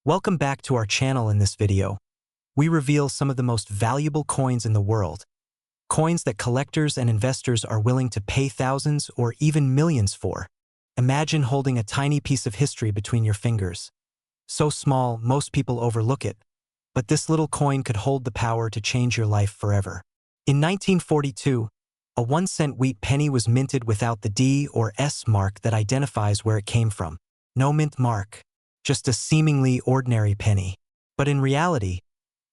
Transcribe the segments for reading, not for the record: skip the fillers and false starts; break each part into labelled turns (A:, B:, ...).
A: Welcome back to our channel. In this video, we reveal some of the most valuable coins in the world. Coins that collectors and investors are willing to pay thousands or even millions for. Imagine holding a tiny piece of history between your fingers. So small, most people overlook it. But this little coin could hold the power to change your life forever. In 1942, a 1-cent wheat penny was minted without the D or S mark that identifies where it came from. No mint mark. Just a seemingly ordinary penny. But in reality,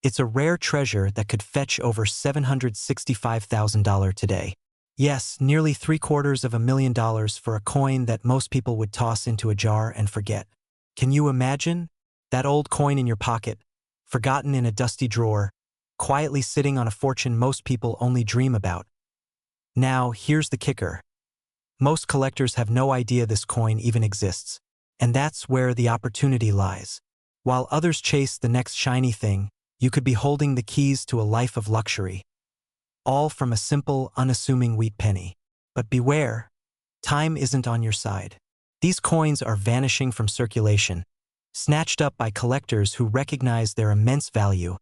A: it's a rare treasure that could fetch over $765,000 today. Yes, nearly $750,000 for a coin that most people would toss into a jar and forget. Can you imagine? That old coin in your pocket, forgotten in a dusty drawer, quietly sitting on a fortune most people only dream about. Now, here's the kicker. Most collectors have no idea this coin even exists. And that's where the opportunity lies. While others chase the next shiny thing, you could be holding the keys to a life of luxury. All from a simple, unassuming wheat penny. But beware, time isn't on your side. These coins are vanishing from circulation, snatched up by collectors who recognize their immense value.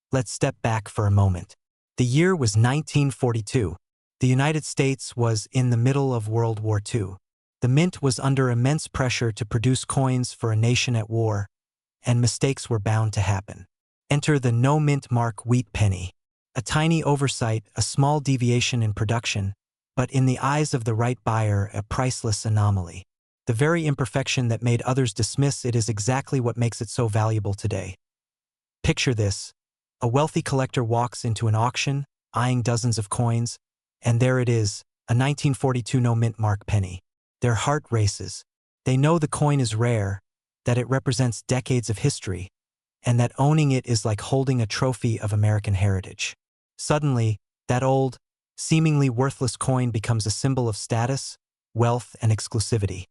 A: Let's step back for a moment. The year was 1942. The United States was in the middle of World War II. The mint was under immense pressure to produce coins for a nation at war, and mistakes were bound to happen. Enter the no mint mark wheat penny. A tiny oversight, a small deviation in production, but in the eyes of the right buyer, a priceless anomaly. The very imperfection that made others dismiss it is exactly what makes it so valuable today. Picture this. A wealthy collector walks into an auction, eyeing dozens of coins, and there it is, a 1942 no mint mark penny. Their heart races. They know the coin is rare, that it represents decades of history, and that owning it is like holding a trophy of American heritage. Suddenly, that old, seemingly worthless coin becomes a symbol of status, wealth, and exclusivity.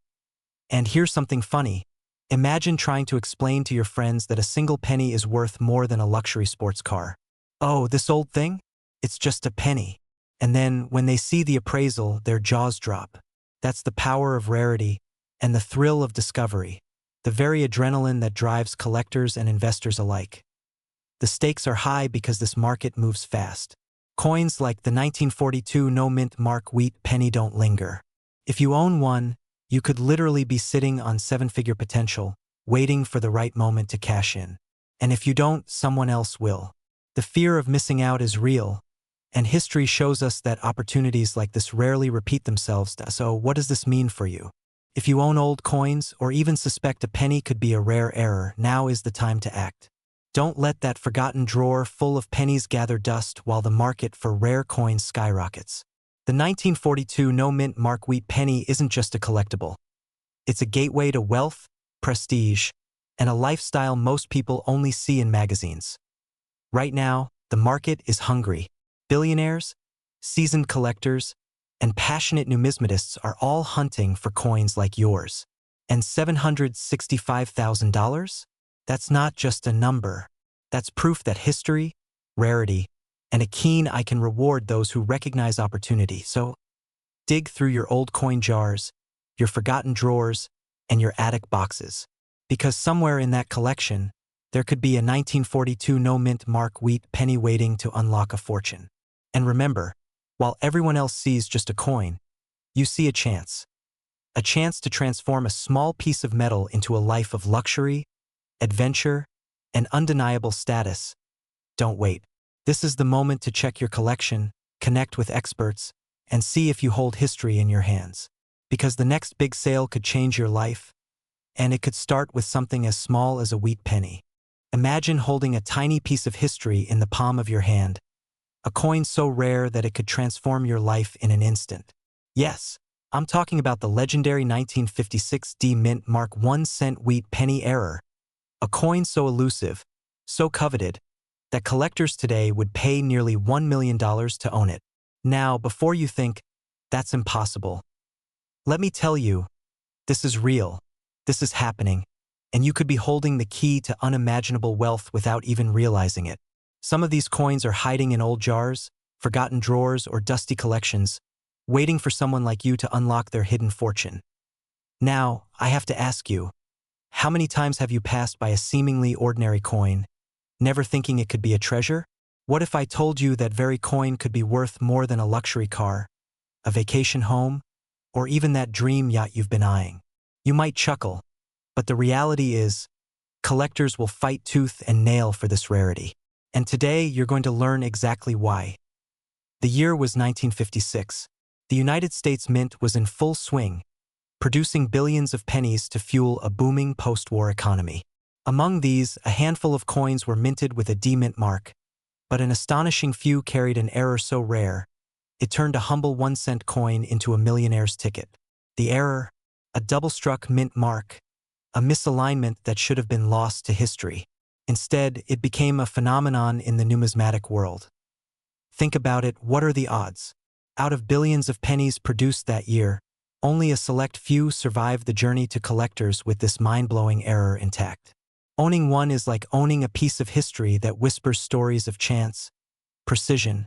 A: And here's something funny. Imagine trying to explain to your friends that a single penny is worth more than a luxury sports car. Oh, this old thing? It's just a penny. And then, when they see the appraisal, their jaws drop. That's the power of rarity and the thrill of discovery, the very adrenaline that drives collectors and investors alike. The stakes are high because this market moves fast. Coins like the 1942 no mint mark wheat penny don't linger. If you own one, you could literally be sitting on seven-figure potential, waiting for the right moment to cash in. And if you don't, someone else will. The fear of missing out is real. And history shows us that opportunities like this rarely repeat themselves. So what does this mean for you? If you own old coins or even suspect a penny could be a rare error, now is the time to act. Don't let that forgotten drawer full of pennies gather dust while the market for rare coins skyrockets. The 1942 no mint mark wheat penny isn't just a collectible. It's a gateway to wealth, prestige, and a lifestyle most people only see in magazines. Right now, the market is hungry. Billionaires, seasoned collectors, and passionate numismatists are all hunting for coins like yours. And $765,000? That's not just a number. That's proof that history, rarity, and a keen eye can reward those who recognize opportunity. So, dig through your old coin jars, your forgotten drawers, and your attic boxes. Because somewhere in that collection, there could be a 1942 no mint mark wheat penny waiting to unlock a fortune. And remember, while everyone else sees just a coin, you see a chance. A chance to transform a small piece of metal into a life of luxury, adventure, and undeniable status. Don't wait. This is the moment to check your collection, connect with experts, and see if you hold history in your hands. Because the next big sale could change your life, and it could start with something as small as a wheat penny. Imagine holding a tiny piece of history in the palm of your hand, a coin so rare that it could transform your life in an instant. Yes, I'm talking about the legendary 1956 D mint mark 1-cent wheat penny error, a coin so elusive, so coveted, that collectors today would pay nearly $1 million to own it. Now, before you think, that's impossible, let me tell you, this is real, this is happening, and you could be holding the key to unimaginable wealth without even realizing it. Some of these coins are hiding in old jars, forgotten drawers, or dusty collections, waiting for someone like you to unlock their hidden fortune. Now, I have to ask you, How many times have you passed by a seemingly ordinary coin, never thinking it could be a treasure? What if I told you that very coin could be worth more than a luxury car, a vacation home, or even that dream yacht you've been eyeing? You might chuckle, but the reality is, collectors will fight tooth and nail for this rarity. And today, you're going to learn exactly why. The year was 1956. The United States Mint was in full swing, producing billions of pennies to fuel a booming post-war economy. Among these, a handful of coins were minted with a D-Mint mark, but an astonishing few carried an error so rare, it turned a humble 1-cent coin into a millionaire's ticket. The error? A double-struck mint mark, a misalignment that should have been lost to history. Instead, it became a phenomenon in the numismatic world. Think about it, what are the odds? Out of billions of pennies produced that year, only a select few survived the journey to collectors with this mind-blowing error intact. Owning one is like owning a piece of history that whispers stories of chance, precision,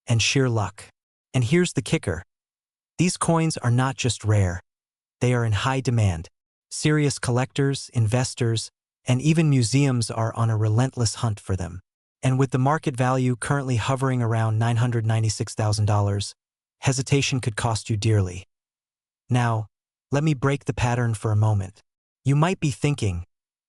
A: and sheer luck. And here's the kicker. These coins are not just rare. They are in high demand. Serious collectors, investors, and even museums are on a relentless hunt for them. And with the market value currently hovering around $996,000, hesitation could cost you dearly. Now, let me break the pattern for a moment. You might be thinking,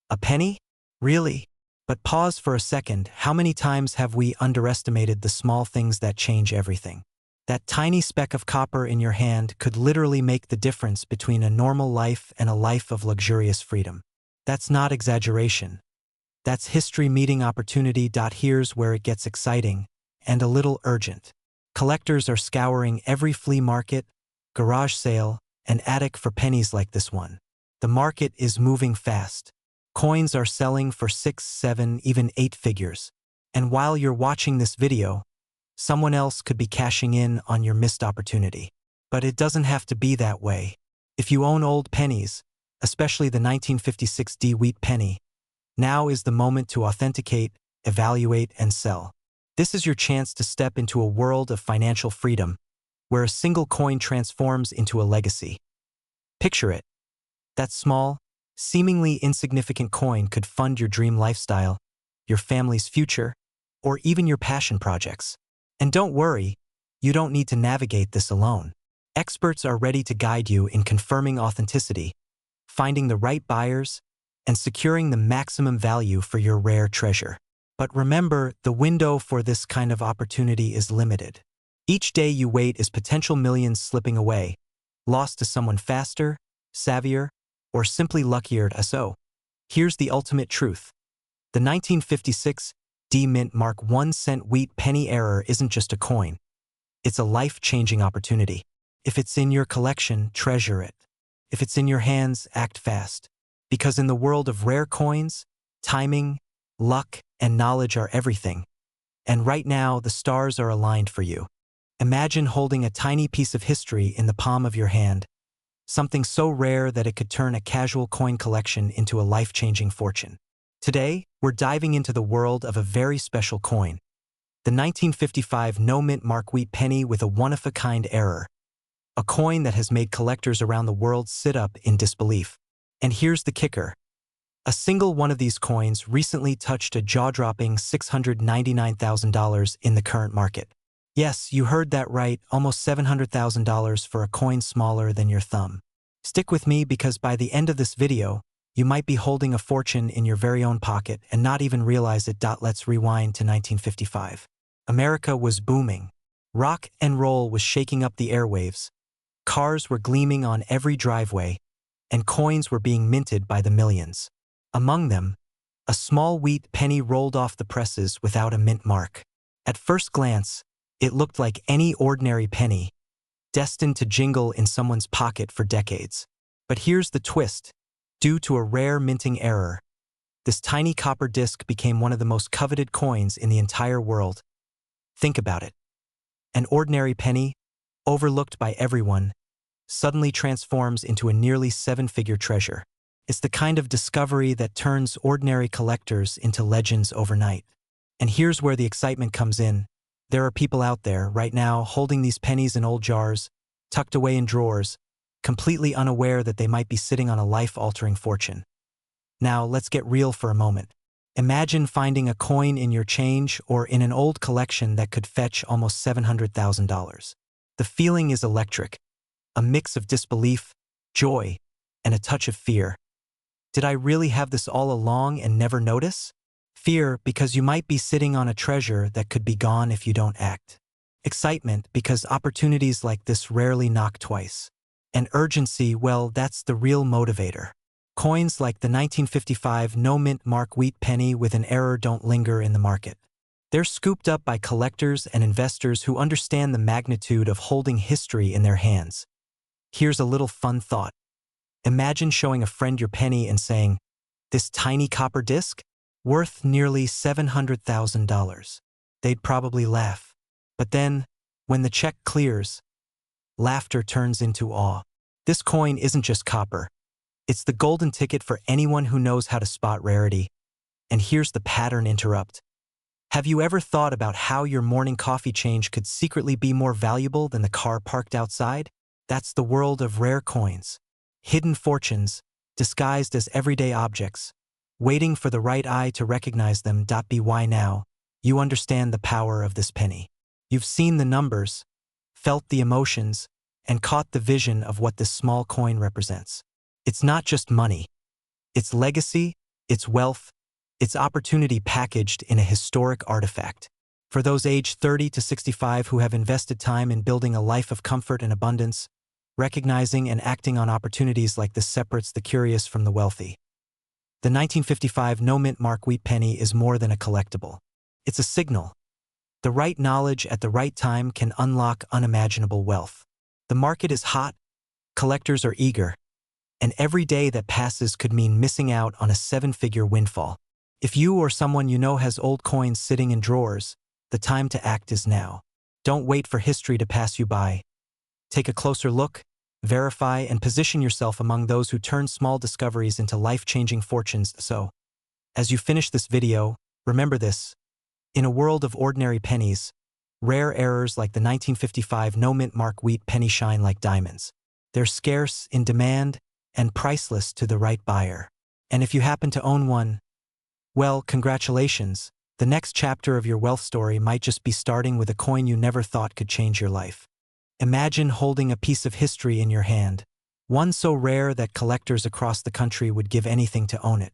A: a penny? Really? But pause for a second. How many times have we underestimated the small things that change everything? That tiny speck of copper in your hand could literally make the difference between a normal life and a life of luxurious freedom. That's not exaggeration. That's history meeting opportunity. Here's where it gets exciting and a little urgent. Collectors are scouring every flea market, garage sale, and attic for pennies like this one. The market is moving fast. Coins are selling for 6, 7, even 8 figures. And while you're watching this video, someone else could be cashing in on your missed opportunity. But it doesn't have to be that way. If you own old pennies, especially the 1956 D-Wheat penny, now is the moment to authenticate, evaluate, and sell. This is your chance to step into a world of financial freedom, where a single coin transforms into a legacy. Picture it. That small, seemingly insignificant coin could fund your dream lifestyle, your family's future, or even your passion projects. And don't worry, you don't need to navigate this alone. Experts are ready to guide you in confirming authenticity, finding the right buyers, and securing the maximum value for your rare treasure. But remember, the window for this kind of opportunity is limited. Each day you wait is potential millions slipping away, lost to someone faster, savvier, or simply luckier. So, here's the ultimate truth. The 1956 D-Mint Mark 1-cent wheat penny error isn't just a coin. It's a life-changing opportunity. If it's in your collection, treasure it. If it's in your hands, act fast. Because in the world of rare coins, timing, luck, and knowledge are everything. And right now, the stars are aligned for you. Imagine holding a tiny piece of history in the palm of your hand, something so rare that it could turn a casual coin collection into a life-changing fortune. Today, we're diving into the world of a very special coin, the 1955 no-mint Mark wheat penny with a one-of-a-kind error, a coin that has made collectors around the world sit up in disbelief. And here's the kicker. A single one of these coins recently touched a jaw-dropping $699,000 in the current market. Yes, you heard that right, almost $700,000 for a coin smaller than your thumb. Stick with me because by the end of this video, you might be holding a fortune in your very own pocket and not even realize it. Let's rewind to 1955. America was booming. Rock and roll was shaking up the airwaves. Cars were gleaming on every driveway, and coins were being minted by the millions. Among them, a small wheat penny rolled off the presses without a mint mark. At first glance, it looked like any ordinary penny, destined to jingle in someone's pocket for decades. But here's the twist. Due to a rare minting error, this tiny copper disc became one of the most coveted coins in the entire world. Think about it. An ordinary penny, overlooked by everyone, suddenly transforms into a nearly 7-figure treasure. It's the kind of discovery that turns ordinary collectors into legends overnight. And here's where the excitement comes in. There are people out there right now holding these pennies in old jars, tucked away in drawers, completely unaware that they might be sitting on a life-altering fortune. Now, let's get real for a moment. Imagine finding a coin in your change or in an old collection that could fetch almost $700,000. The feeling is electric, a mix of disbelief, joy, and a touch of fear. Did I really have this all along and never notice? Fear, because you might be sitting on a treasure that could be gone if you don't act. Excitement, because opportunities like this rarely knock twice. And urgency, well, that's the real motivator. Coins like the 1955 no-mint mark wheat penny with an error don't linger in the market. They're scooped up by collectors and investors who understand the magnitude of holding history in their hands. Here's a little fun thought. Imagine showing a friend your penny and saying, "This tiny copper disc? Worth nearly $700,000. They'd probably laugh. But then, when the check clears, laughter turns into awe. This coin isn't just copper. It's the golden ticket for anyone who knows how to spot rarity. And here's the pattern interrupt. Have you ever thought about how your morning coffee change could secretly be more valuable than the car parked outside? That's the world of rare coins. Hidden fortunes, disguised as everyday objects, waiting for the right eye to recognize them. By now, you understand the power of this penny. You've seen the numbers, felt the emotions, and caught the vision of what this small coin represents. It's not just money. It's legacy, it's wealth, it's opportunity packaged in a historic artifact. For those aged 30 to 65 who have invested time in building a life of comfort and abundance, recognizing and acting on opportunities like this separates the curious from the wealthy. The 1955 no-mint mark wheat penny is more than a collectible. It's a signal. The right knowledge at the right time can unlock unimaginable wealth. The market is hot, collectors are eager, and every day that passes could mean missing out on a seven-figure windfall. If you or someone you know has old coins sitting in drawers, the time to act is now. Don't wait for history to pass you by. Take a closer look, verify, and position yourself among those who turn small discoveries into life-changing fortunes. So, as you finish this video, remember this. In a world of ordinary pennies, rare errors like the 1955 no-mint mark wheat penny shine like diamonds. They're scarce, in demand, and priceless to the right buyer. And if you happen to own one, well, congratulations. The next chapter of your wealth story might just be starting with a coin you never thought could change your life. Imagine holding a piece of history in your hand, one so rare that collectors across the country would give anything to own it.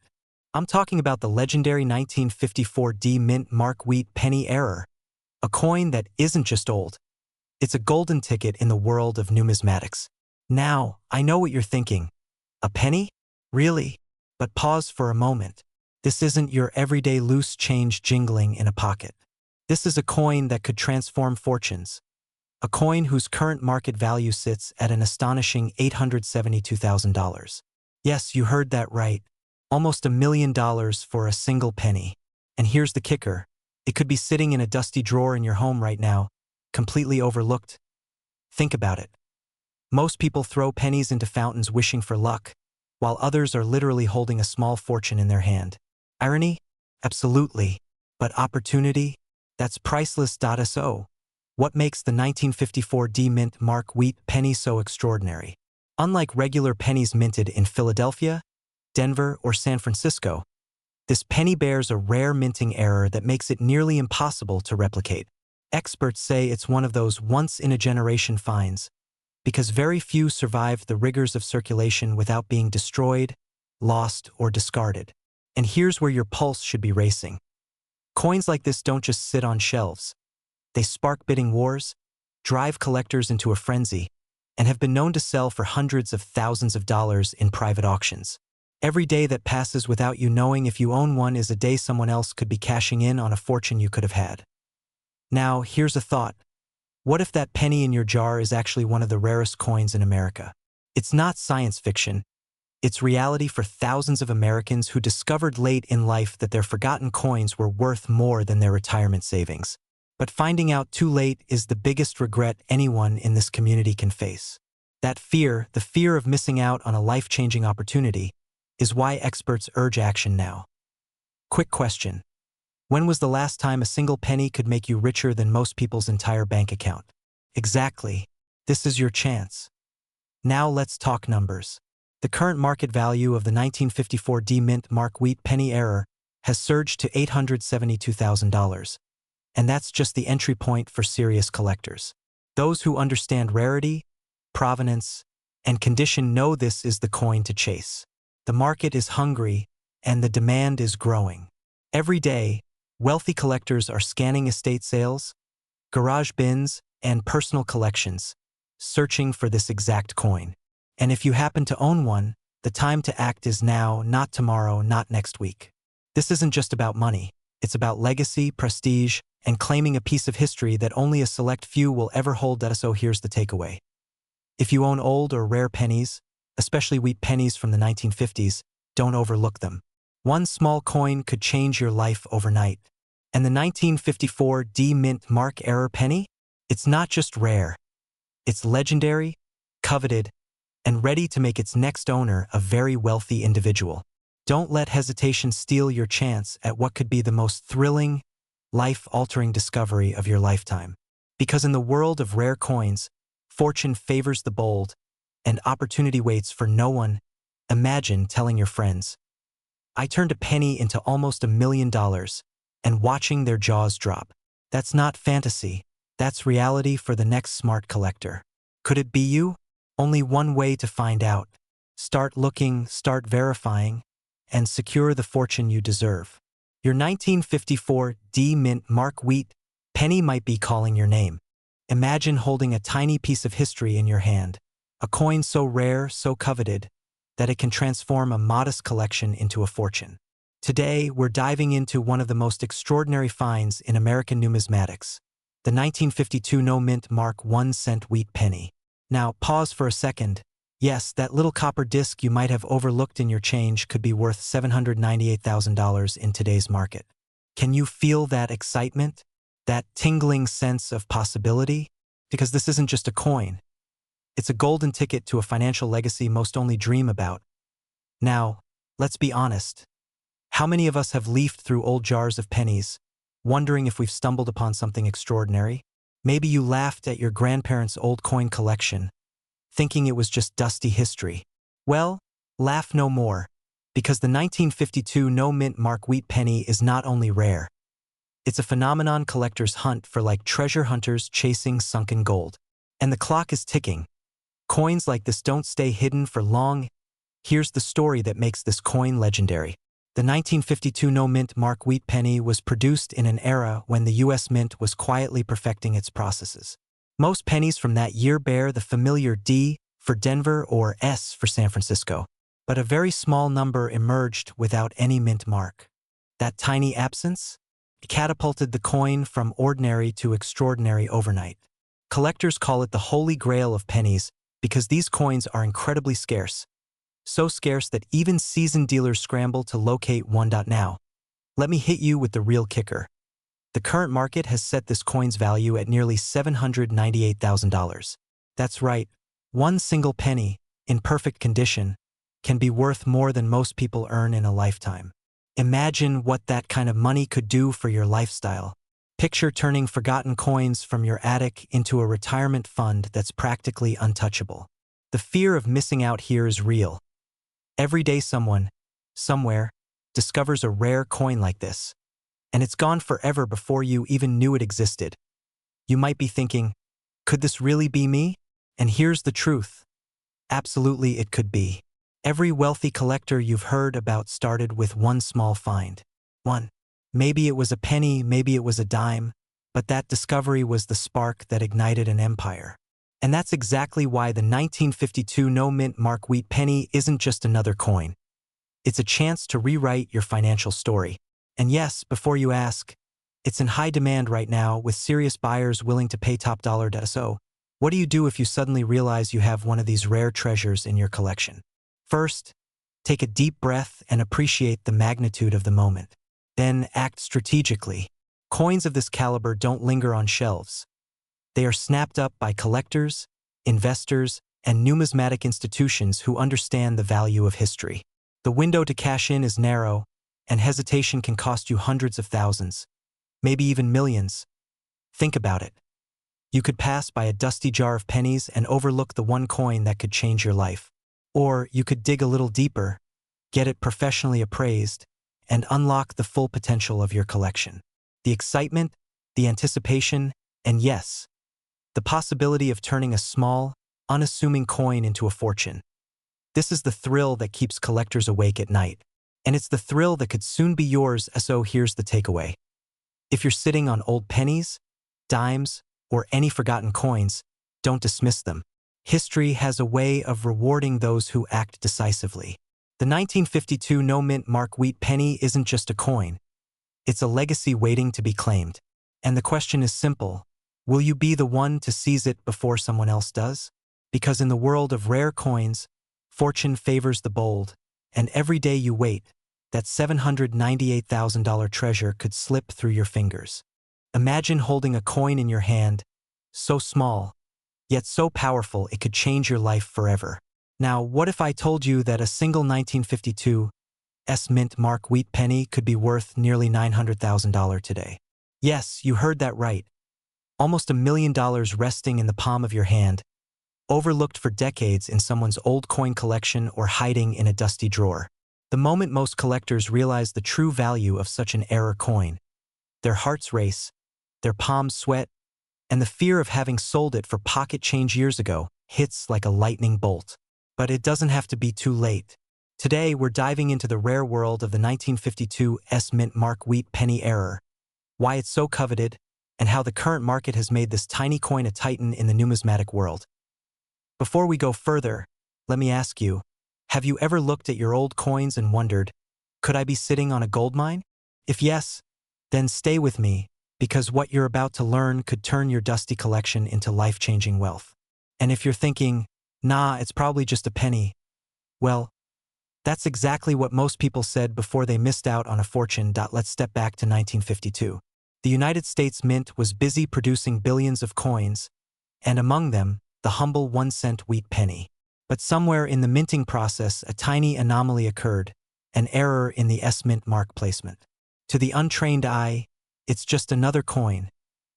A: I'm talking about the legendary 1954 mint mark wheat penny error, a coin that isn't just old. It's a golden ticket in the world of numismatics. Now, I know what you're thinking. A penny? Really? But pause for a moment. This isn't your everyday loose change jingling in a pocket. This is a coin that could transform fortunes. A coin whose current market value sits at an astonishing $872,000. Yes, you heard that right. Almost $1 million for a single penny. And here's the kicker. It could be sitting in a dusty drawer in your home right now, completely overlooked. Think about it. Most people throw pennies into fountains wishing for luck, while others are literally holding a small fortune in their hand. Irony? Absolutely. But opportunity? That's priceless. So, what makes the 1954 mint mark wheat penny so extraordinary? Unlike regular pennies minted in Philadelphia, Denver, or San Francisco, this penny bears a rare minting error that makes it nearly impossible to replicate. Experts say it's one of those once-in-a-generation finds, because very few survived the rigors of circulation without being destroyed, lost, or discarded. And here's where your pulse should be racing. Coins like this don't just sit on shelves. They spark bidding wars, drive collectors into a frenzy, and have been known to sell for hundreds of thousands of dollars in private auctions. Every day that passes without you knowing if you own one is a day someone else could be cashing in on a fortune you could have had. Now, here's a thought. What if that penny in your jar is actually one of the rarest coins in America? It's not science fiction. It's reality for thousands of Americans who discovered late in life that their forgotten coins were worth more than their retirement savings. But finding out too late is the biggest regret anyone in this community can face. That fear, the fear of missing out on a life-changing opportunity, is why experts urge action now. Quick question. When was the last time a single penny could make you richer than most people's entire bank account? Exactly. This is your chance. Now let's talk numbers. The current market value of the 1954 D Mint Mark Wheat penny error has surged to $872,000. And that's just the entry point for serious collectors. Those who understand rarity, provenance, and condition know this is the coin to chase. The market is hungry, and the demand is growing. Every day, wealthy collectors are scanning estate sales, garage bins, and personal collections, searching for this exact coin. And if you happen to own one, the time to act is now, not tomorrow, not next week. This isn't just about money. It's about legacy, prestige, and claiming a piece of history that only a select few will ever hold. So here's the takeaway. If you own old or rare pennies, especially wheat pennies from the 1950s, don't overlook them. One small coin could change your life overnight. And the 1954 D Mint Mark error penny? It's not just rare. It's legendary, coveted, and ready to make its next owner a very wealthy individual. Don't let hesitation steal your chance at what could be the most thrilling, life-altering discovery of your lifetime. Because in the world of rare coins, fortune favors the bold, and opportunity waits for no one. Imagine telling your friends, "I turned a penny into almost $1 million," and watching their jaws drop. That's not fantasy. That's reality for the next smart collector. Could it be you? Only one way to find out. Start looking, start verifying, and secure the fortune you deserve. Your 1954 D Mint Mark Wheat penny might be calling your name. Imagine holding a tiny piece of history in your hand, a coin so rare, so coveted, that it can transform a modest collection into a fortune. Today, we're diving into one of the most extraordinary finds in American numismatics, the 1952 no-mint Mark 1-cent wheat penny. Now, pause for a second. Yes, that little copper disc you might have overlooked in your change could be worth $798,000 in today's market. Can you feel that excitement? That tingling sense of possibility? Because this isn't just a coin. It's a golden ticket to a financial legacy most only dream about. Now, let's be honest. How many of us have leafed through old jars of pennies, wondering if we've stumbled upon something extraordinary? Maybe you laughed at your grandparents' old coin collection, thinking it was just dusty history. Well, laugh no more, because the 1952 no-mint Mark Wheat penny is not only rare. It's a phenomenon collectors hunt for like treasure hunters chasing sunken gold. And the clock is ticking. Coins like this don't stay hidden for long. Here's the story that makes this coin legendary. The 1952 no-mint Mark Wheat penny was produced in an era when the U.S. Mint was quietly perfecting its processes. Most pennies from that year bear the familiar D for Denver or S for San Francisco, but a very small number emerged without any mint mark. That tiny absence catapulted the coin from ordinary to extraordinary overnight. Collectors call it the holy grail of pennies because these coins are incredibly scarce. So scarce that even seasoned dealers scramble to locate one. Now, let me hit you with the real kicker. The current market has set this coin's value at nearly $798,000. That's right, one single penny, in perfect condition, can be worth more than most people earn in a lifetime. Imagine what that kind of money could do for your lifestyle. Picture turning forgotten coins from your attic into a retirement fund that's practically untouchable. The fear of missing out here is real. Every day someone, somewhere, discovers a rare coin like this, and it's gone forever before you even knew it existed. You might be thinking, could this really be me? And here's the truth. Absolutely it could be. Every wealthy collector you've heard about started with one small find. One. Maybe it was a penny, maybe it was a dime, but that discovery was the spark that ignited an empire. And that's exactly why the 1952 no-mint Mark Wheat penny isn't just another coin. It's a chance to rewrite your financial story. And yes, before you ask, it's in high demand right now with serious buyers willing to pay top dollar. So, what do you do if you suddenly realize you have one of these rare treasures in your collection? First, take a deep breath and appreciate the magnitude of the moment. Then act strategically. Coins of this caliber don't linger on shelves. They are snapped up by collectors, investors, and numismatic institutions who understand the value of history. The window to cash in is narrow, and hesitation can cost you hundreds of thousands, maybe even millions. Think about it. You could pass by a dusty jar of pennies and overlook the one coin that could change your life. Or you could dig a little deeper, get it professionally appraised, and unlock the full potential of your collection. The excitement, the anticipation, and yes, the possibility of turning a small, unassuming coin into a fortune. This is the thrill that keeps collectors awake at night. And it's the thrill that could soon be yours, so here's the takeaway. If you're sitting on old pennies, dimes, or any forgotten coins, don't dismiss them. History has a way of rewarding those who act decisively. The 1952 no-mint Mark Wheat penny isn't just a coin. It's a legacy waiting to be claimed. And the question is simple. Will you be the one to seize it before someone else does? Because in the world of rare coins, fortune favors the bold, and every day you wait, that $798,000 treasure could slip through your fingers. Imagine holding a coin in your hand, so small, yet so powerful it could change your life forever. Now, what if I told you that a single 1952 mint Mark Wheat penny could be worth nearly $900,000 today? Yes, you heard that right. Almost $1 million resting in the palm of your hand, overlooked for decades in someone's old coin collection or hiding in a dusty drawer. The moment most collectors realize the true value of such an rare coin, their hearts race, their palms sweat, and the fear of having sold it for pocket change years ago hits like a lightning bolt. But it doesn't have to be too late. Today, we're diving into the rare world of the 1952 mint Mark Wheat penny error, why it's so coveted, and how the current market has made this tiny coin a titan in the numismatic world. Before we go further, let me ask you, have you ever looked at your old coins and wondered, could I be sitting on a gold mine? If yes, then stay with me, because what you're about to learn could turn your dusty collection into life-changing wealth. And if you're thinking, nah, it's probably just a penny, well, that's exactly what most people said before they missed out on a fortune. Let's step back to 1952. The United States Mint was busy producing billions of coins, and among them, the humble 1-cent wheat penny. But somewhere in the minting process, a tiny anomaly occurred, an error in the mint mark placement. To the untrained eye, it's just another coin,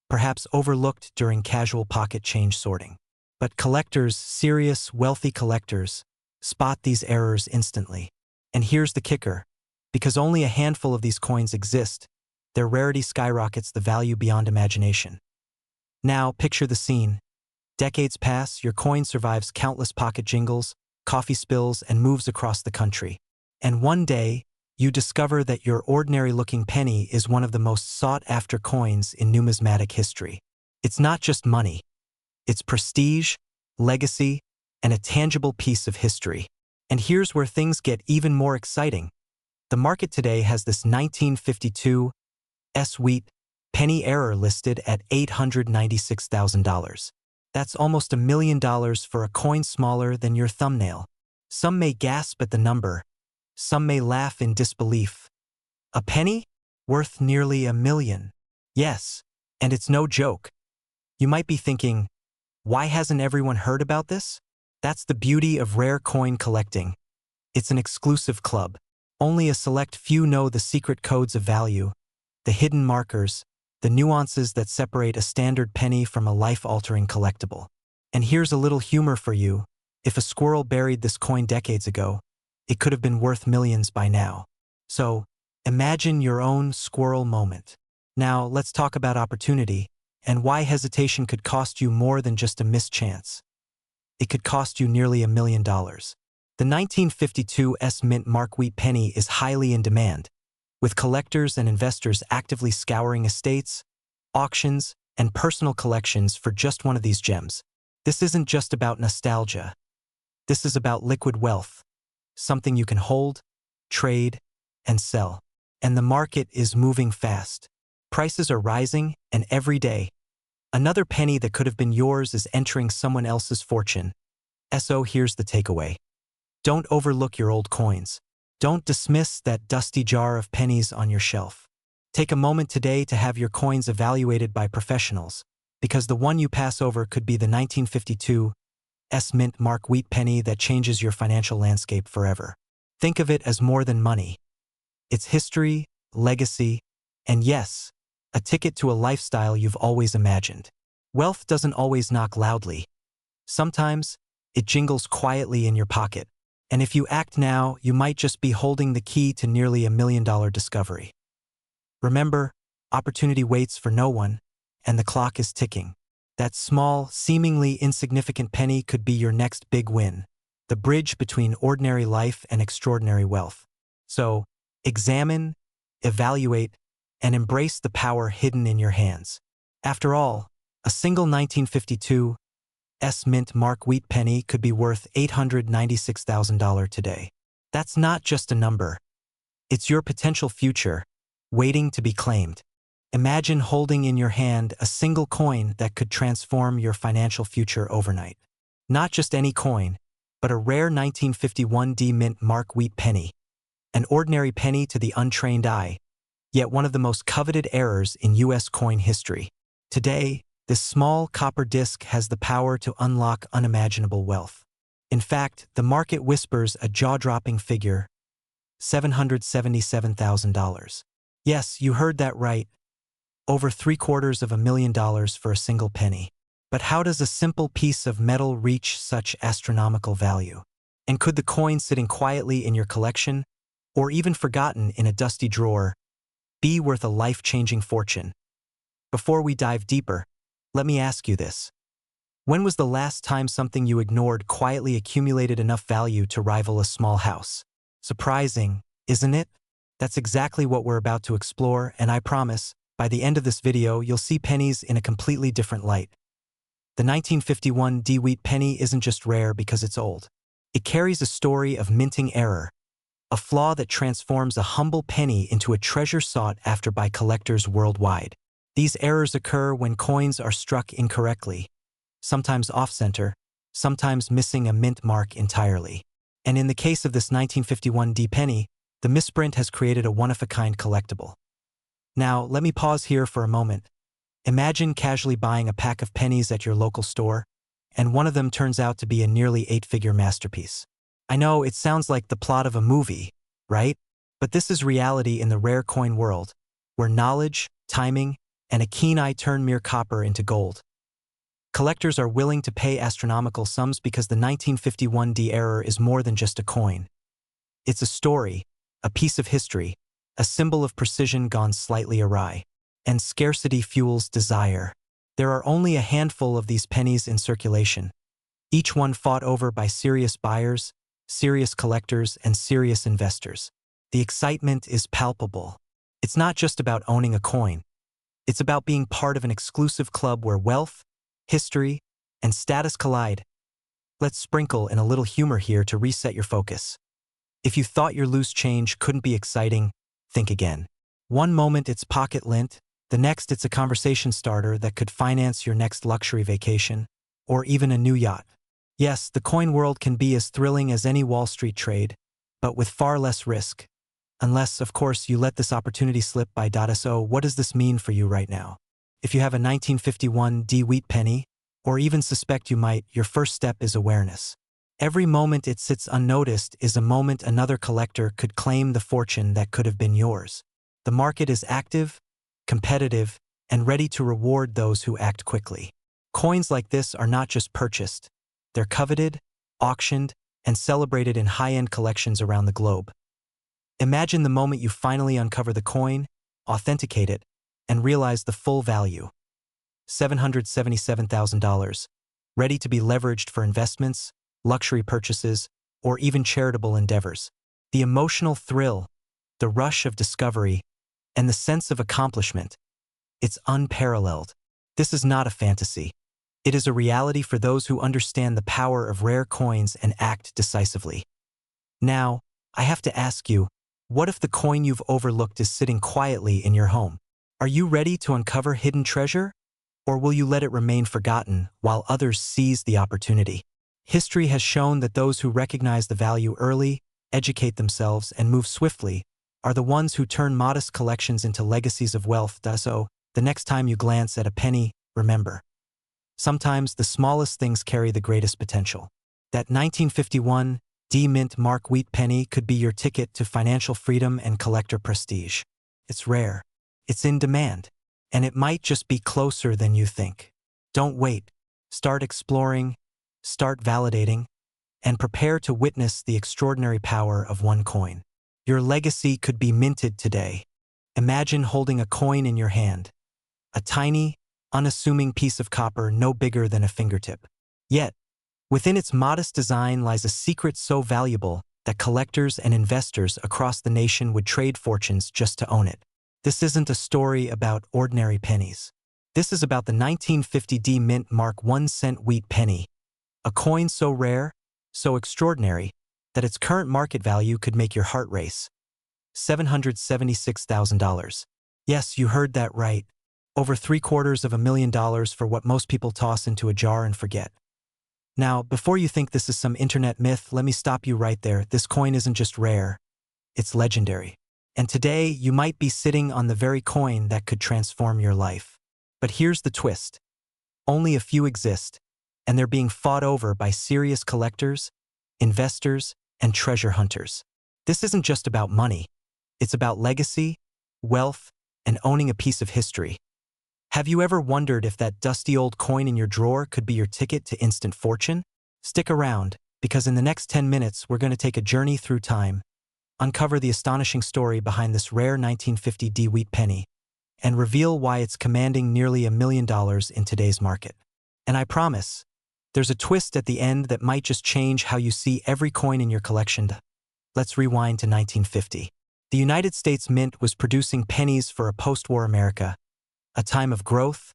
A: perhaps overlooked during casual pocket change sorting. But collectors, serious, wealthy collectors, spot these errors instantly. And here's the kicker. Because only a handful of these coins exist, their rarity skyrockets the value beyond imagination. Now, picture the scene. Decades pass, your coin survives countless pocket jingles, coffee spills, and moves across the country. And one day, you discover that your ordinary-looking penny is one of the most sought-after coins in numismatic history. It's not just money. It's prestige, legacy, and a tangible piece of history. And here's where things get even more exciting. The market today has this 1952 wheat penny error listed at $896,000. That's almost $1 million for a coin smaller than your thumbnail. Some may gasp at the number. Some may laugh in disbelief. A penny? Worth nearly $1 million. Yes, and it's no joke. You might be thinking, why hasn't everyone heard about this? That's the beauty of rare coin collecting. It's an exclusive club. Only a select few know the secret codes of value, the hidden markers, the nuances that separate a standard penny from a life-altering collectible. And here's a little humor for you. If a squirrel buried this coin decades ago, it could have been worth millions by now. So, imagine your own squirrel moment. Now, let's talk about opportunity, and why hesitation could cost you more than just a mischance. It could cost you nearly $1 million. The 1952 mint Mark Wheat penny is highly in demand, with collectors and investors actively scouring estates, auctions, and personal collections for just one of these gems. This isn't just about nostalgia. This is about liquid wealth, something you can hold, trade, and sell. And the market is moving fast. Prices are rising, and every day, another penny that could have been yours is entering someone else's fortune. So here's the takeaway. Don't overlook your old coins. Don't dismiss that dusty jar of pennies on your shelf. Take a moment today to have your coins evaluated by professionals, because the one you pass over could be the 1952 mint Mark Wheat penny that changes your financial landscape forever. Think of it as more than money. It's history, legacy, and yes, a ticket to a lifestyle you've always imagined. Wealth doesn't always knock loudly. Sometimes, it jingles quietly in your pocket. And if you act now, you might just be holding the key to nearly $1 million discovery. Remember, opportunity waits for no one, and the clock is ticking. That small, seemingly insignificant penny could be your next big win, the bridge between ordinary life and extraordinary wealth. So, examine, evaluate, and embrace the power hidden in your hands. After all, a single 1952 mint mark wheat penny could be worth $896,000 today. That's not just a number. It's your potential future, waiting to be claimed. Imagine holding in your hand a single coin that could transform your financial future overnight. Not just any coin, but a rare 1951 mint mark wheat penny. An ordinary penny to the untrained eye, yet one of the most coveted errors in U.S. coin history. Today, this small copper disc has the power to unlock unimaginable wealth. In fact, the market whispers a jaw-dropping figure, $777,000. Yes, you heard that right. Over $750,000 for a single penny. But how does a simple piece of metal reach such astronomical value? And could the coin sitting quietly in your collection, or even forgotten in a dusty drawer, be worth a life-changing fortune? Before we dive deeper, let me ask you this. When was the last time something you ignored quietly accumulated enough value to rival a small house? Surprising, isn't it? That's exactly what we're about to explore, and I promise, by the end of this video, you'll see pennies in a completely different light. The 1951 wheat penny isn't just rare because it's old. It carries a story of minting error, a flaw that transforms a humble penny into a treasure sought after by collectors worldwide. These errors occur when coins are struck incorrectly, sometimes off-center, sometimes missing a mint mark entirely. And in the case of this 1951 penny, the misprint has created a one-of-a-kind collectible. Now, let me pause here for a moment. Imagine casually buying a pack of pennies at your local store, and one of them turns out to be a nearly 8-figure masterpiece. I know it sounds like the plot of a movie, right? But this is reality in the rare coin world, where knowledge, timing, and a keen eye turn mere copper into gold. Collectors are willing to pay astronomical sums because the 1951 error is more than just a coin. It's a story, a piece of history, a symbol of precision gone slightly awry. And scarcity fuels desire. There are only a handful of these pennies in circulation, each one fought over by serious buyers, serious collectors, and serious investors. The excitement is palpable. It's not just about owning a coin. It's about being part of an exclusive club where wealth, history, and status collide. Let's sprinkle in a little humor here to reset your focus. If you thought your loose change couldn't be exciting, think again. One moment it's pocket lint, the next it's a conversation starter that could finance your next luxury vacation, or even a new yacht. Yes, the coin world can be as thrilling as any Wall Street trade, but with far less risk. Unless, of course, you let this opportunity slip by. So what does this mean for you right now? If you have a 1951 wheat penny, or even suspect you might, your first step is awareness. Every moment it sits unnoticed is a moment another collector could claim the fortune that could have been yours. The market is active, competitive, and ready to reward those who act quickly. Coins like this are not just purchased. They're coveted, auctioned, and celebrated in high-end collections around the globe. Imagine the moment you finally uncover the coin, authenticate it, and realize the full value. $777,000, ready to be leveraged for investments, luxury purchases, or even charitable endeavors. The emotional thrill, the rush of discovery, and the sense of accomplishment. It's unparalleled. This is not a fantasy. It is a reality for those who understand the power of rare coins and act decisively. Now, I have to ask you, what if the coin you've overlooked is sitting quietly in your home? Are you ready to uncover hidden treasure? Or will you let it remain forgotten while others seize the opportunity? History has shown that those who recognize the value early, educate themselves, and move swiftly are the ones who turn modest collections into legacies of wealth. So, the next time you glance at a penny, remember. Sometimes the smallest things carry the greatest potential. That 1951 mint mark wheat penny could be your ticket to financial freedom and collector prestige. It's rare. It's in demand. And it might just be closer than you think. Don't wait. Start exploring. Start validating. and prepare to witness the extraordinary power of one coin. Your legacy could be minted today. Imagine holding a coin in your hand, a tiny, unassuming piece of copper no bigger than a fingertip. Yet, within its modest design lies a secret so valuable that collectors and investors across the nation would trade fortunes just to own it. This isn't a story about ordinary pennies. This is about the 1950 Mint Mark 1-cent wheat penny, a coin so rare, so extraordinary, that its current market value could make your heart race. $776,000. Yes, you heard that right. Over $750,000 for what most people toss into a jar and forget. Now, before you think this is some internet myth, let me stop you right there. This coin isn't just rare, it's legendary. And today, you might be sitting on the very coin that could transform your life. But here's the twist. Only a few exist, and they're being fought over by serious collectors, investors, and treasure hunters. This isn't just about money. It's about legacy, wealth, and owning a piece of history. Have you ever wondered if that dusty old coin in your drawer could be your ticket to instant fortune? Stick around, because in the next 10 minutes, we're going to take a journey through time, uncover the astonishing story behind this rare 1950 wheat penny, and reveal why it's commanding nearly $1 million in today's market. And I promise, there's a twist at the end that might just change how you see every coin in your collection. Let's rewind to 1950. The United States Mint was producing pennies for a post-war America, a time of growth,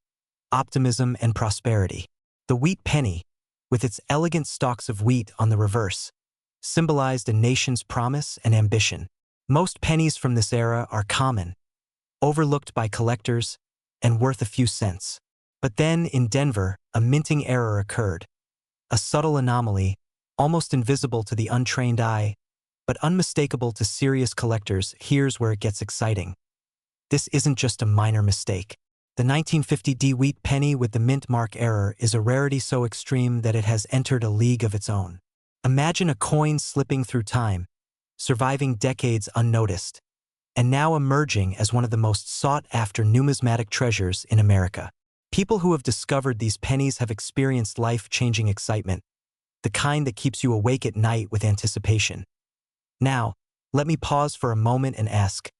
A: optimism, and prosperity. The wheat penny, with its elegant stalks of wheat on the reverse, symbolized a nation's promise and ambition. Most pennies from this era are common, overlooked by collectors, and worth a few cents. But then, in Denver, a minting error occurred. A subtle anomaly, almost invisible to the untrained eye, but unmistakable to serious collectors. Here's where it gets exciting. This isn't just a minor mistake. The 1950 wheat penny with the mint mark error is a rarity so extreme that it has entered a league of its own. Imagine a coin slipping through time, surviving decades unnoticed, and now emerging as one of the most sought-after numismatic treasures in America. People who have discovered these pennies have experienced life-changing excitement, the kind that keeps you awake at night with anticipation. Now, let me pause for a moment and ask,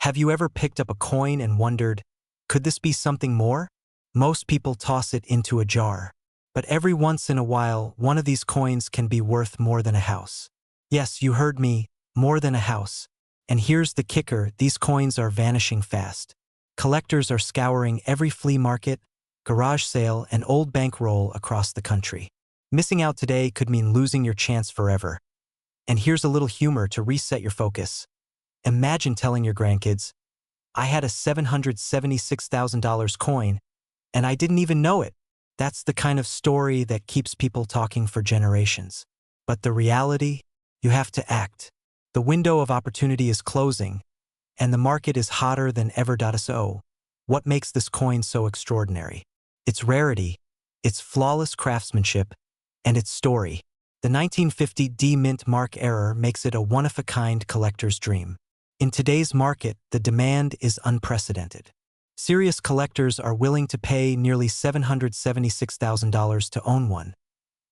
A: have you ever picked up a coin and wondered, could this be something more? Most people toss it into a jar. But every once in a while, one of these coins can be worth more than a house. Yes, you heard me, more than a house. And here's the kicker, these coins are vanishing fast. Collectors are scouring every flea market, garage sale, and old bankroll across the country. Missing out today could mean losing your chance forever. And here's a little humor to reset your focus. Imagine telling your grandkids, I had a $776,000 coin, and I didn't even know it. That's the kind of story that keeps people talking for generations. But the reality? You have to act. The window of opportunity is closing, and the market is hotter than ever. So, what makes this coin so extraordinary? Its rarity, its flawless craftsmanship, and its story. The 1950 Mint mark error makes it a one-of-a-kind collector's dream. In today's market, the demand is unprecedented. Serious collectors are willing to pay nearly $776,000 to own one.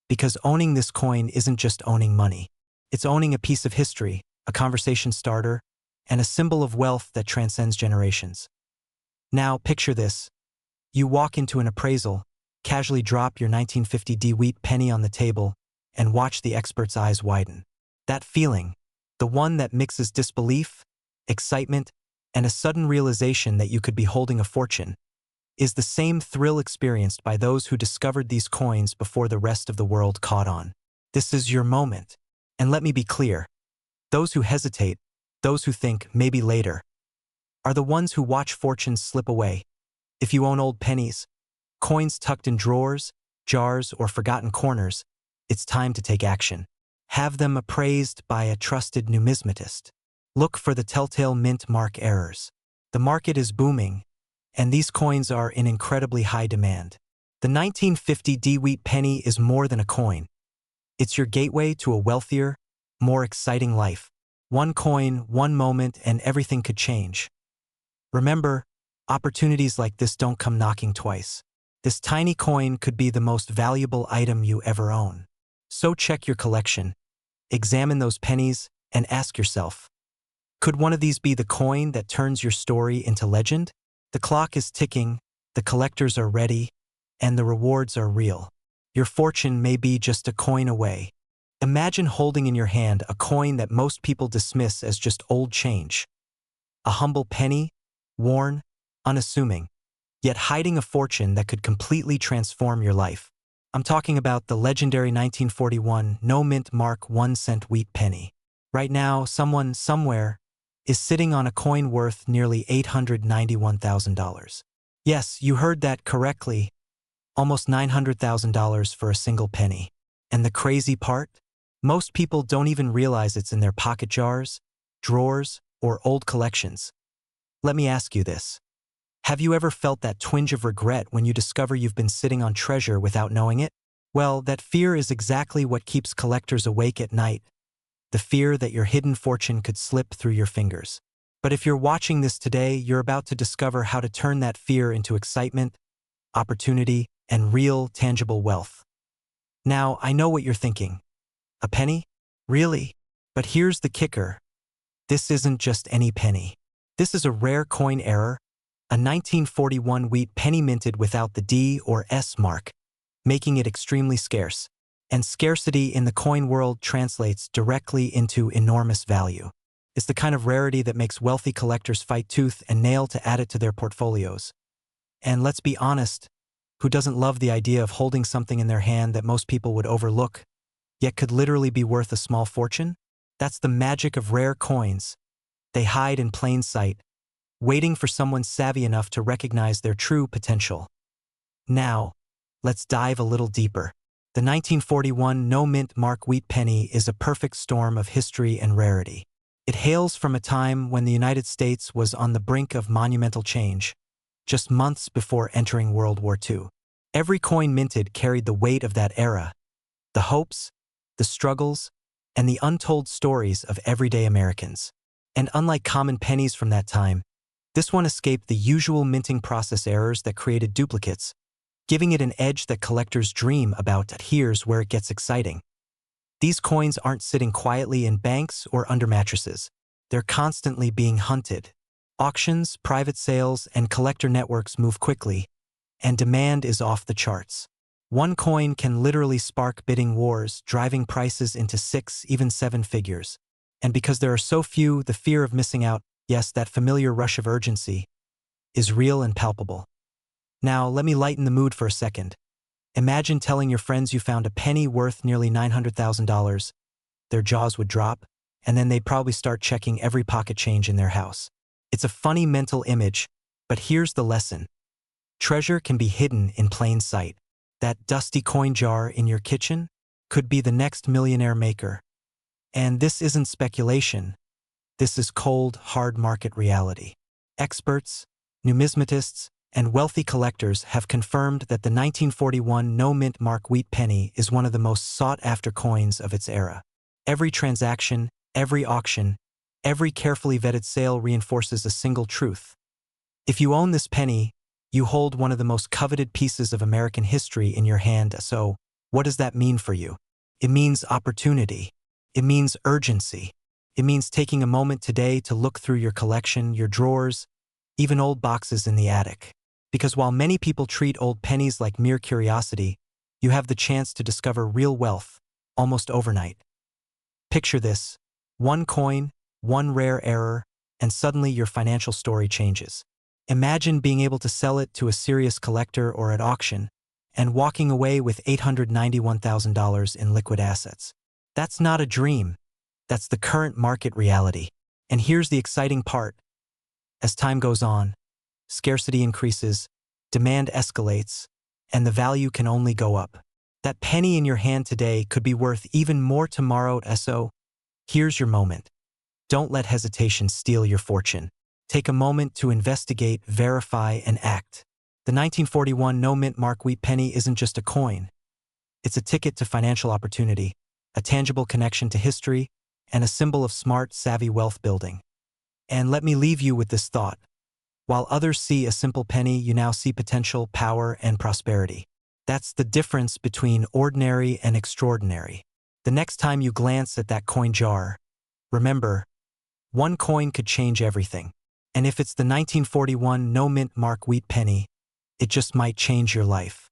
A: Because owning this coin isn't just owning money. It's owning a piece of history, a conversation starter, and a symbol of wealth that transcends generations. Now, picture this. You walk into an appraisal, casually drop your 1950 wheat penny on the table, and watch the expert's eyes widen. That feeling, the one that mixes disbelief, excitement, and a sudden realization that you could be holding a fortune, is the same thrill experienced by those who discovered these coins before the rest of the world caught on. This is your moment. And let me be clear, those who hesitate, those who think maybe later, are the ones who watch fortunes slip away. If you own old pennies, coins tucked in drawers, jars, or forgotten corners, it's time to take action. Have them appraised by a trusted numismatist. Look for the telltale mint mark errors. The market is booming, and these coins are in incredibly high demand. The 1950 wheat penny is more than a coin. It's your gateway to a wealthier, more exciting life. One coin, one moment, and everything could change. Remember, opportunities like this don't come knocking twice. This tiny coin could be the most valuable item you ever own. So check your collection, examine those pennies, and ask yourself, could one of these be the coin that turns your story into legend? The clock is ticking, the collectors are ready, and the rewards are real. Your fortune may be just a coin away. Imagine holding in your hand a coin that most people dismiss as just old change. A humble penny, worn, unassuming, yet hiding a fortune that could completely transform your life. I'm talking about the legendary 1941 no-mint mark 1-cent wheat penny. Right now, someone somewhere is sitting on a coin worth nearly $891,000. Yes, you heard that correctly, almost $900,000 for a single penny. And the crazy part? Most people don't even realize it's in their pocket jars, drawers, or old collections. Let me ask you this. Have you ever felt that twinge of regret when you discover you've been sitting on treasure without knowing it? Well, that fear is exactly what keeps collectors awake at night. The fear that your hidden fortune could slip through your fingers. But if you're watching this today, you're about to discover how to turn that fear into excitement, opportunity, and real, tangible wealth. Now, I know what you're thinking. A penny? Really? But here's the kicker. This isn't just any penny. This is a rare coin error, a 1941 wheat penny minted without the D or S mark, making it extremely scarce. And scarcity in the coin world translates directly into enormous value. It's the kind of rarity that makes wealthy collectors fight tooth and nail to add it to their portfolios. And let's be honest, who doesn't love the idea of holding something in their hand that most people would overlook, yet could literally be worth a small fortune? That's the magic of rare coins. They hide in plain sight, waiting for someone savvy enough to recognize their true potential. Now, let's dive a little deeper. The 1941 no-mint mark wheat penny is a perfect storm of history and rarity. It hails from a time when the United States was on the brink of monumental change, just months before entering World War II. Every coin minted carried the weight of that era, the hopes, the struggles, and the untold stories of everyday Americans. And unlike common pennies from that time, this one escaped the usual minting process errors that created duplicates, giving it an edge that collectors dream about. Here's where it gets exciting. These coins aren't sitting quietly in banks or under mattresses. They're constantly being hunted. Auctions, private sales, and collector networks move quickly, and demand is off the charts. One coin can literally spark bidding wars, driving prices into 6, even 7 figures. And because there are so few, the fear of missing out, yes, that familiar rush of urgency, is real and palpable. Now, let me lighten the mood for a second. Imagine telling your friends you found a penny worth nearly $900,000. Their jaws would drop, and then they'd probably start checking every pocket change in their house. It's a funny mental image, but here's the lesson. Treasure can be hidden in plain sight. That dusty coin jar in your kitchen could be the next millionaire maker. And this isn't speculation. This is cold, hard market reality. Experts, numismatists, and wealthy collectors have confirmed that the 1941 no-mint mark wheat penny is one of the most sought-after coins of its era. Every transaction, every auction, every carefully vetted sale reinforces a single truth. If you own this penny, you hold one of the most coveted pieces of American history in your hand. So, what does that mean for you? It means opportunity. It means urgency. It means taking a moment today to look through your collection, your drawers, even old boxes in the attic. Because while many people treat old pennies like mere curiosity, you have the chance to discover real wealth, almost overnight. Picture this: one coin, one rare error, and suddenly your financial story changes. Imagine being able to sell it to a serious collector or at auction, and walking away with $891,000 in liquid assets. That's not a dream. That's the current market reality. And here's the exciting part. As time goes on, scarcity increases, demand escalates, and the value can only go up. That penny in your hand today could be worth even more tomorrow. So, here's your moment. Don't let hesitation steal your fortune. Take a moment to investigate, verify, and act. The 1941 no-mint mark wheat penny isn't just a coin. It's a ticket to financial opportunity, a tangible connection to history, and a symbol of smart, savvy wealth building. And let me leave you with this thought. While others see a simple penny, you now see potential, power, and prosperity. That's the difference between ordinary and extraordinary. The next time you glance at that coin jar, remember, one coin could change everything. And if it's the 1941 no mint mark wheat penny, it just might change your life.